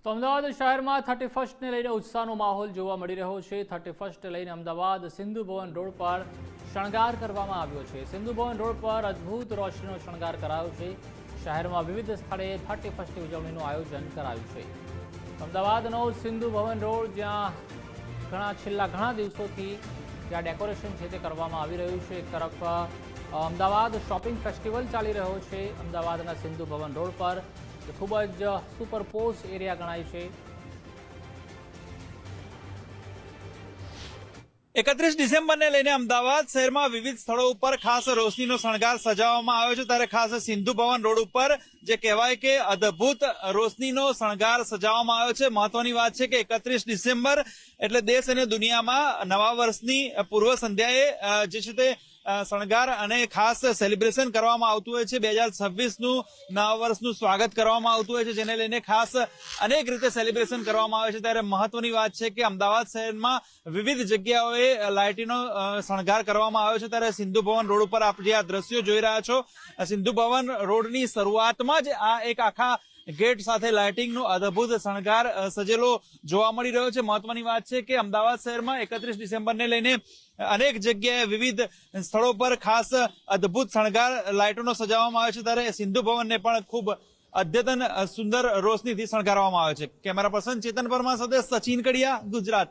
તો અમદાવાદ શહેરમાં 31st ને લઈને ઉત્સાહનો માહોલ જોવા મળી રહ્યો છે। 31st લઈને અમદાવાદ સિંધુ ભવન રોડ પર શણગાર કરવામાં આવ્યો છે। સિંધુ ભવન રોડ પર અદ્ભુત રોશનીનો શણગાર કરાયો છે। શહેરમાં વિવિધ સ્થળે 31st ઉજવણીનું આયોજન કરાયું છે। અમદાવાદનો સિંધુ ભવન રોડ જ્યાં છેલ્લા ઘણા દિવસોથી જ્યાં ડેકોરેશન છે તે કરવામાં આવી રહ્યું છે। એક તરફ અમદાવાદ શોપિંગ ફેસ્ટિવલ ચાલી રહ્યો છે। અમદાવાદના સિંધુ ભવન રોડ પર ખૂબ જ સુપરપોઝ એરિયા ગણાય છે। 31 ડિસેમ્બરને લઈને અમદાવાદ શહેરમાં વિવિધ સ્થળો ઉપર ખાસ રોશનીનો શણગાર સજાવવામાં આવ્યો છે। ત્યારે ખાસ સિંધુ ભવન રોડ ઉપર જે કહેવાય કે અદ્ભુત રોશનીનો શણગાર સજાવવામાં આવ્યો છે। મહત્વની વાત છે કે 31 ડિસેમ્બર એટલે દેશ અને દુનિયામાં નવા વર્ષની પૂર્વ સંધ્યાએ જે છે તે શણગાર અને ખાસ સેલિબ્રેશન કરવામાં આવતું હોય છે। 2026નું નવા વર્ષનું સ્વાગત કરવામાં આવતું હોય છે, જેને લઈને ખાસ અનેક રીતે સેલિબ્રેશન કરવામાં આવે છે। ત્યારે મહત્વની વાત છે કે અમદાવાદ શહેરમાં વિવિધ જગ્યાઓએ લાઇટનો શણગાર કરવામાં આવ્યો છે। ત્યારે સિંધુ ભવન રોડ ઉપર આપ જે આ દ્રશ્યો જોઈ રહ્યા છો, સિંધુ ભવન રોડની શરૂઆતમાં જ આ એક આખા ગેટ સાથે લાઇટિંગનો અદ્ભુત શણગાર સજેલો જોવા મળી રહ્યો છે। મહત્વની વાત છે કે અમદાવાદ શહેરમાં 31 ડિસેમ્બરને લઈને અનેક જગ્યાએ વિવિધ સ્થળો પર ખાસ અદ્ભુત શણગાર લાઇટોનો સજાવવામાં આવે છે। ત્યારે સિંધુ ભવનને પણ ખૂબ અદ્યતન સુંદર રોશનીથી શણગારવામાં આવે છે। કેમેરા પર્સન ચેતન પરમાર સાથે સચિન કડિયા, ગુજરાત।